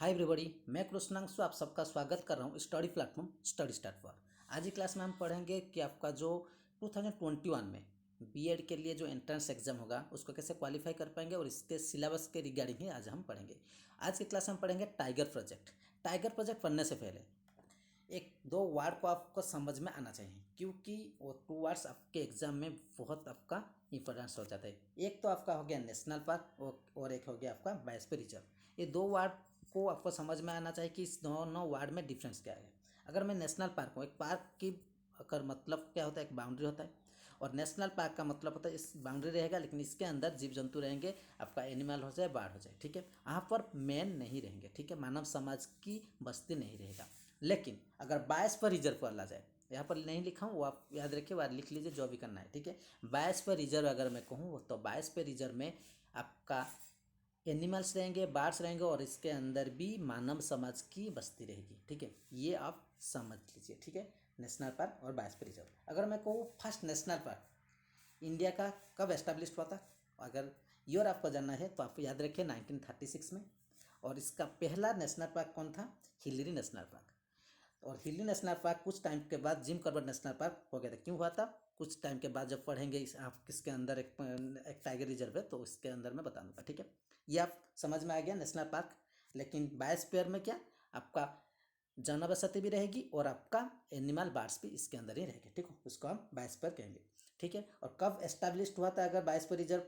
Hi everybody, मैं कृष्णांशु आप सबका स्वागत कर रहा हूँ स्टडी प्लेटफॉर्म स्टडी स्टार्ट पर। आज की क्लास में हम पढ़ेंगे कि आपका जो 2021 में बीएड के लिए जो एंट्रेंस एग्जाम होगा उसको कैसे क्वालिफाई कर पाएंगे और इसके सिलेबस के रिगार्डिंग ही आज हम पढ़ेंगे। आज की क्लास में हम पढ़ेंगे टाइगर प्रोजेक्ट। टाइगर प्रोजेक्ट पढ़ने से पहले एक दो वर्ड को आपको समझ में आना चाहिए, क्योंकि वो टू वर्ड्स आपके एग्जाम में बहुत आपका इंपॉर्टेंस हो जाता है। एक तो आपका हो गया नेशनल पार्क और एक हो गया आपका बायोस्फीयर रिजर्व। ये दो वर्ड को आपको समझ में आना चाहिए कि इस दोनों वर्ड में डिफरेंस क्या है। अगर मैं नेशनल पार्क हूँ, एक पार्क की अगर मतलब क्या होता है, एक बाउंड्री होता है, और नेशनल पार्क का मतलब होता है इस बाउंड्री रहेगा लेकिन इसके अंदर जीव जंतु रहेंगे, आपका एनिमल हो जाए बर्ड हो जाए, ठीक है। यहाँ पर मैन नहीं रहेंगे, ठीक है, मानव समाज की बस्ती नहीं रहेगा। लेकिन अगर बायोस्फीयर रिजर्व पर ला जाए, यहाँ पर नहीं लिखा हूँ, वो आप याद रखिए, वो लिख लीजिए जो भी करना है, ठीक है। बायोस्फीयर रिजर्व अगर मैं कहूँ तो बायोस्फीयर रिजर्व में आपका एनिमल्स रहेंगे, बर्ड्स रहेंगे और इसके अंदर भी मानव समाज की बस्ती रहेगी, ठीक है। ये आप समझ लीजिए, ठीक है। नेशनल पार्क और बायोस्फीयर रिजर्व। अगर मैं कहूँ फर्स्ट नेशनल पार्क इंडिया का कब एस्टेब्लिश हुआ था, अगर ईयर आपको जानना है तो आप याद रखिए 1936 में। और इसका पहला नेशनल पार्क कौन था? Hillary national park. और हिली नेशनल पार्क कुछ टाइम के बाद जिम कॉर्बेट नेशनल पार्क हो गया था। क्यों हुआ था? कुछ टाइम के बाद जब पढ़ेंगे इस आप किसके अंदर एक टाइगर रिजर्व है तो इसके अंदर मैं बता दूंगा, ठीक है। ये आप समझ में आ गया नेशनल पार्क। लेकिन बायोस्फीयर में क्या, आपका जनबसती भी रहेगी और आपका एनिमल बर्ड्स भी इसके अंदर ही रहेंगे, ठीक है। उसको हम बायोस्फीयर कहेंगे, ठीक है। और कब एस्टैब्लिश्ड हुआ था अगर बायोस्फीयर रिजर्व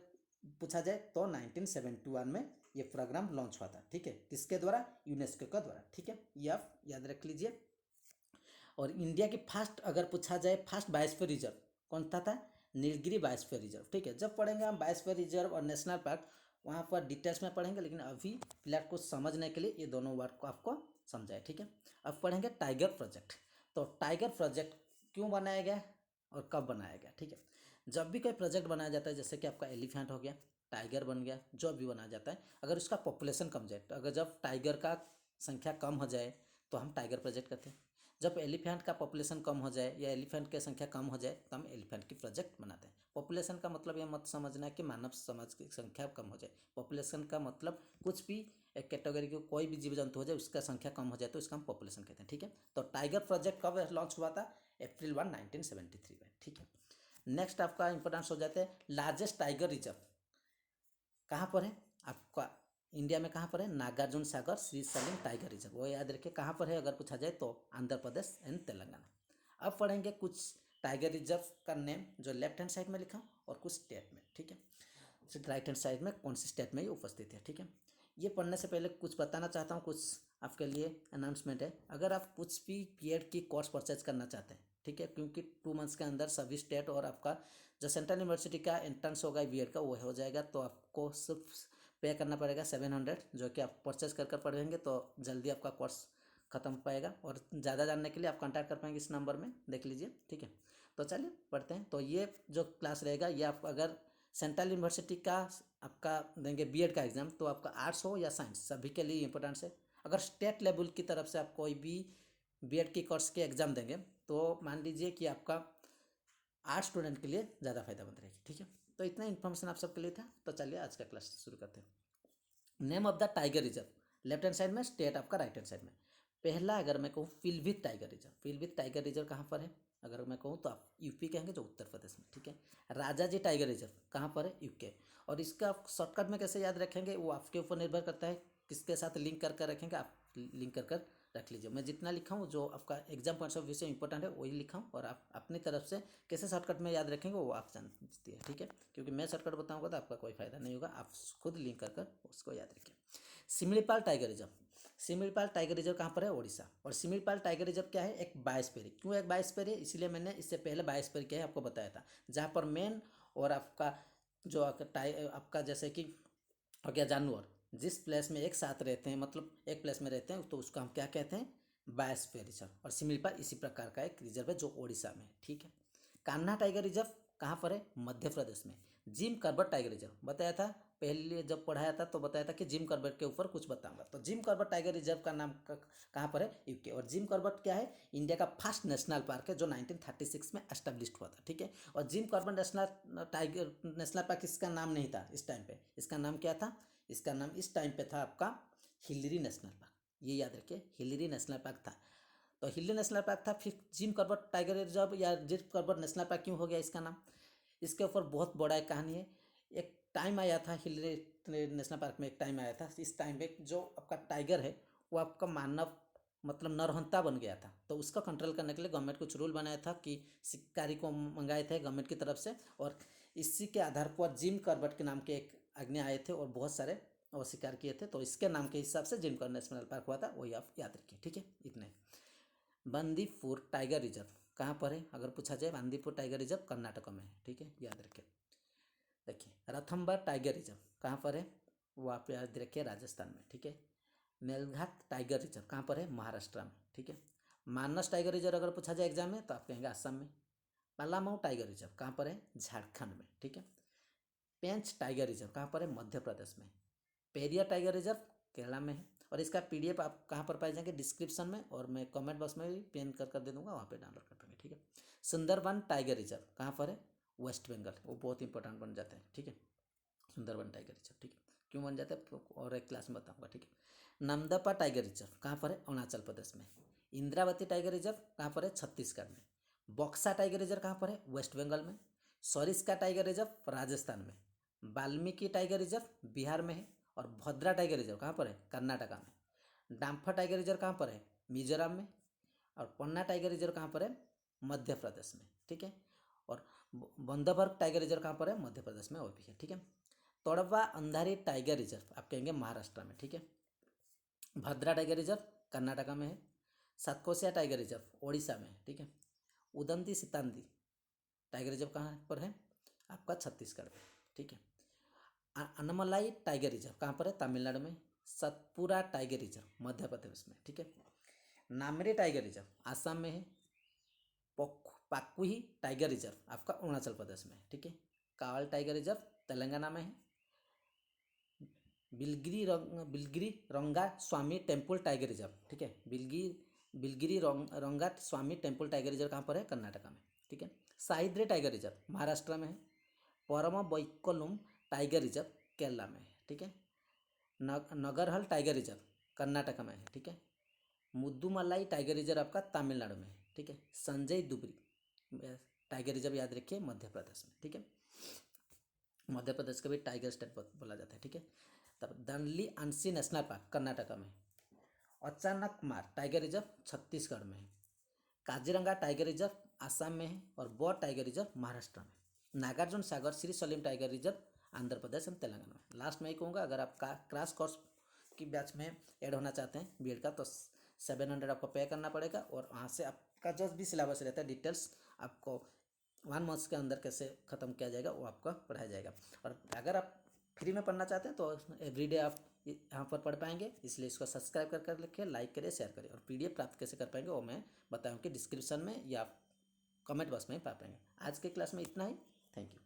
पूछा जाए तो 1971 में ये प्रोग्राम लॉन्च हुआ था, ठीक है। किसके द्वारा? यूनेस्को के द्वारा, ठीक है। ये आप याद रख लीजिए। और इंडिया की फर्स्ट अगर पूछा जाए फर्स्ट बायोस्फीयर रिजर्व कौन था? नीलगिरी बायोस्फीयर रिजर्व, ठीक है। जब पढ़ेंगे हम बायोस्फीयर रिजर्व और नेशनल पार्क वहाँ पर डिटेल्स में पढ़ेंगे, लेकिन अभी फिलहाल को समझने के लिए ये दोनों वर्ड को आपको समझाए, ठीक है। अब पढ़ेंगे टाइगर प्रोजेक्ट। तो टाइगर प्रोजेक्ट क्यों बनाया गया और कब बनाया गया, ठीक है। जब भी कोई प्रोजेक्ट बनाया जाता है, जैसे कि आपका एलिफेंट हो गया, टाइगर बन गया, जो भी बनाया जाता है, अगर उसका पॉपुलेशन कम जाए, तो अगर जब टाइगर का संख्या कम हो जाए तो हम टाइगर प्रोजेक्ट करते हैं। जब एलिफेंट का पॉपुलेशन कम हो जाए या एलिफेंट की संख्या कम हो जाए तो हम एलिफेंट की प्रोजेक्ट बनाते हैं। पॉपुलेशन का मतलब यह मत समझना है कि मानव समाज की संख्या कम हो जाए। पॉपुलेशन का मतलब कुछ भी एक कैटेगरी की कोई भी जीव जंतु हो जाए उसका संख्या कम हो जाए तो इसका हम पॉपुलेशन कहते हैं, ठीक है। तो टाइगर प्रोजेक्ट कब लॉन्च हुआ था? अप्रैल 1973 में, ठीक है। नेक्स्ट आपका इंपॉर्टेंस हो जाता है लार्जेस्ट टाइगर रिजर्व कहाँ पर है आपका इंडिया में? कहाँ पर है? नागार्जुन सागर श्री सलिम टाइगर रिजर्व, वो याद रखिए कहाँ पर है अगर पूछा जाए तो आंध्र प्रदेश एंड तेलंगाना। अब पढ़ेंगे कुछ टाइगर रिजर्व का नेम जो लेफ्ट हैंड साइड में लिखा हूँ और कुछ स्टेट में, ठीक है। राइट हैंड साइड में कौन सी स्टेट में ये उपस्थित है, ठीक है। ये पढ़ने से पहले कुछ बताना चाहता हूँ, कुछ आपके लिए अनाउंसमेंट है। अगर आप कुछ भी बीएड की कोर्स परचेज करना चाहते हैं, ठीक है, क्योंकि 2 मंथ्स के अंदर सभी स्टेट और आपका जो सेंट्रल यूनिवर्सिटी का एंट्रेंस होगा बीएड का वो हो जाएगा, तो आपको सिर्फ पे करना पड़ेगा 700, जो कि आप परचेज कर पढ़ेंगे तो जल्दी आपका कोर्स खत्म पाएगा। और ज़्यादा जानने के लिए आप कांटेक्ट कर पाएंगे इस नंबर में, देख लीजिए, ठीक है। तो चलिए पढ़ते हैं। तो ये जो क्लास रहेगा ये आप अगर सेंट्रल यूनिवर्सिटी का आपका देंगे बीएड का एग्ज़ाम, तो आपका आर्ट्स हो या साइंस सभी के लिए इंपॉर्टेंस है। अगर स्टेट लेवल की तरफ से आप कोई भी बीएड की कोर्स के एग्ज़ाम देंगे तो मान लीजिए कि आपका आर्ट्स स्टूडेंट के लिए ज़्यादा फायदेमंद रहेगी, ठीक है। तो इतना इन्फॉर्मेशन आप सबके लिए था। तो चलिए आज का क्लास शुरू करते हैं। Name of the tiger reserve left hand side में, स्टेट आपका राइट हैंड साइड में। पहला अगर मैं कहूँ Pilibhit tiger reserve, Pilibhit tiger reserve कहाँ पर है? अगर मैं कहूँ तो आप यूपी कहेंगे, जो उत्तर प्रदेश में, ठीक है। राजाजी टाइगर रिजर्व कहाँ पर है? यूके। और इसका आप शॉर्टकट में कैसे याद रखेंगे वो आपके ऊपर निर्भर करता है, किसके साथ लिंक कर कर रखेंगे, आप लिंक कर कर रख लीजिए। मैं जितना लिखा हूँ जो आपका एग्जाम पॉइंट ऑफ व्यू से इंपॉर्टेंट है वही लिखा हूँ, और आप अपनी तरफ से कैसे शॉर्टकट में याद रखेंगे वो आप जानते हैं, ठीक है। क्योंकि मैं शॉर्टकट बताऊंगा तो आपका कोई फायदा नहीं होगा, आप खुद लिंक कर कर उसको याद रखिए। Similipal tiger reserve, Similipal tiger reserve कहाँ पर है? ओडिशा। और सिमलीपाल टाइगर रिजर्व क्या है? एक बायोस्फीयर। क्यों एक बायोस्फीयर है? इसलिए मैंने इससे पहले बायोस्फीयर क्या है आपको बताया था, जहाँ पर मेन और आपका जो आपका जैसे कि हो गया जानवर जिस प्लेस में एक साथ रहते हैं, मतलब एक प्लेस में रहते हैं, तो उसको हम क्या कहते हैं? Biosphere reserve. और सिमलीपाल इसी प्रकार का एक रिजर्व है जो ओडिशा में है, ठीक है। कान्हा टाइगर रिजर्व कहाँ पर है? मध्य प्रदेश में। जिम कॉर्बेट टाइगर रिजर्व बताया था पहले जब पढ़ाया था, तो बताया था कि जिम कॉर्बेट के ऊपर कुछ बताऊंगा। तो जिम कॉर्बेट टाइगर रिजर्व का नाम कहाँ पर है? यूके। और जिम कॉर्बेट क्या है? इंडिया का फर्स्ट नेशनल पार्क है जो 1936 में एस्टेब्लिश हुआ था, ठीक है। और जिम कॉर्बेट नेशनल पार्क इसका नाम नहीं था इस टाइम पे, इसका नाम क्या था? इसका नाम इस टाइम पे था आपका हिलरी नेशनल पार्क, ये याद रखिए, हिलरी नेशनल पार्क था। तो हिलरी नेशनल पार्क था, फिर जिम कॉर्बेट टाइगर रिजर्व या जिम कॉर्बेट नेशनल पार्क क्यों हो गया इसका नाम, इसके ऊपर बहुत बड़ा एक कहानी है। एक टाइम आया था हिलरी नेशनल पार्क में, एक टाइम आया था, इस टाइम पे जो आपका टाइगर है वो आपका मानव मतलब नरहंता बन गया था। तो उसका कंट्रोल करने के लिए गवर्नमेंट कुछ रूल बनाया था कि शिकारी को मंगाए थे गवर्नमेंट की तरफ से, और इसी के आधार पर जिम कॉर्बेट के नाम के एक आज्ञा आए थे और बहुत सारे और शिकार किए थे। तो इसके नाम के हिसाब से जिम कॉर्बेट नेशनल पार्क हुआ था, वही आप याद रखिए, ठीक है। इतने। बंदीपुर टाइगर रिजर्व कहाँ पर है अगर पूछा जाए, बंदीपुर टाइगर रिजर्व कर्नाटक में है, ठीक है, याद रखिए। देखिए रणथंबोर टाइगर रिजर्व कहाँ पर है, वो आप याद रखिए, राजस्थान में, ठीक है। मेलघाट टाइगर रिजर्व कहाँ पर है, महाराष्ट्र में, ठीक है। मानस टाइगर रिजर्व अगर पूछा जाए एग्जाम में तो आप कहेंगे असम में। पलामऊ टाइगर रिजर्व कहाँ पर है, झारखंड में, ठीक है। पेंच टाइगर रिजर्व कहाँ पर है, मध्य प्रदेश में। पेरिया टाइगर रिजर्व केरला में है। और इसका पीडीएफ आप कहाँ पर पाए जाएंगे, डिस्क्रिप्शन में, और मैं कमेंट बॉक्स में भी पिन कर दे दूंगा, वहाँ पे डाउनलोड कर पाएंगे, ठीक है। सुंदरबन टाइगर रिजर्व कहाँ पर है, वेस्ट बंगाल, वो बहुत इंपॉर्टेंट बन जाते हैं, ठीक है। सुंदरबन टाइगर रिजर्व, ठीक है, क्यों बन जाता है और एक क्लास में बताऊंगा, ठीक है। नामदफा टाइगर रिजर्व कहाँ पर है, अरुणाचल प्रदेश में। इंद्रावती टाइगर रिजर्व कहाँ पर है, छत्तीसगढ़ में। बक्सा टाइगर रिजर्व कहाँ पर है, वेस्ट बंगाल में। सरिस्का टाइगर रिजर्व राजस्थान में। वाल्मीकि टाइगर रिजर्व बिहार में है। और भद्रा टाइगर रिजर्व कहाँ पर है, कर्नाटका में। डाम्फा टाइगर रिजर्व कहाँ पर है, मिजोरम में। और पन्ना टाइगर रिजर्व कहाँ पर है, मध्य प्रदेश में, ठीक है। और बंदरबर्ग टाइगर रिजर्व कहाँ पर है, मध्य प्रदेश में, वो भी है, ठीक है। तोड़वा अंधारी टाइगर रिजर्व आप कहेंगे महाराष्ट्र में, ठीक है। भद्रा टाइगर रिजर्व कर्नाटका में है। सातकोशिया टाइगर रिजर्व ओडिशा में है, ठीक है। उदंती सितांदी टाइगर रिजर्व कहाँ पर है, आपका छत्तीसगढ़ में, ठीक है। अनमलाई टाइगर रिजर्व कहाँ पर है, तमिलनाडु में। सतपुरा टाइगर रिजर्व मध्य प्रदेश में, ठीक है। नामरी टाइगर रिजर्व आसाम में है। पाकुही टाइगर रिजर्व आपका अरुणाचल प्रदेश में है, ठीक है। कावल टाइगर रिजर्व तेलंगाना में है। बिलगिरी रंगा स्वामी टेम्पल टाइगर रिजर्व, ठीक है। बिलगिरी रंगा स्वामी टेम्पल टाइगर रिजर्व कहाँ पर है, कर्नाटका में, ठीक है। साहिद्रे टाइगर रिजर्व महाराष्ट्र में है। परम बैक्कलुम टाइगर रिजर्व केरला में है, ठीक है। नगरहल टाइगर रिजर्व कर्नाटका में है, ठीक है। मुद्दुमलाई टाइगर रिजर्व आपका तमिलनाडु में है, ठीक है। संजय दुबरी टाइगर रिजर्व याद रखिए, मध्य प्रदेश में, ठीक है। मध्य प्रदेश का भी टाइगर स्टेट बोला जाता है, ठीक है। तब दंडली अंशी नेशनल पार्क कर्नाटका में। अचानक मार टाइगर रिजर्व छत्तीसगढ़ में है। काजीरंगा टाइगर रिजर्व आसाम में है। और बौर टाइगर रिजर्व महाराष्ट्र में। नागार्जुन सागर श्री सलीम टाइगर रिजर्व आंध्र प्रदेश एवं तेलंगाना में। लास्ट में ही कहूँगा, अगर आप क्रैश कोर्स की बैच में ऐड होना चाहते हैं बीएड का, तो 700 आपको पे करना पड़ेगा, और वहाँ से आपका जो भी सिलेबस रहता है डिटेल्स आपको 1 मंथ के अंदर कैसे ख़त्म किया जाएगा वो आपका पढ़ाया जाएगा। और अगर आप फ्री में पढ़ना चाहते हैं तो एवरीडे आप यहाँ पर पढ़ पाएंगे, इसलिए इसको सब्सक्राइब कर रखिए, लाइक करिए, शेयर करिए। और पीडीएफ प्राप्त कैसे कर पाएंगे वो मैं बताऊँ कि डिस्क्रिप्शन में या कमेंट बॉक्स में ही पा पाएंगे। आज के क्लास में इतना ही। Thank you.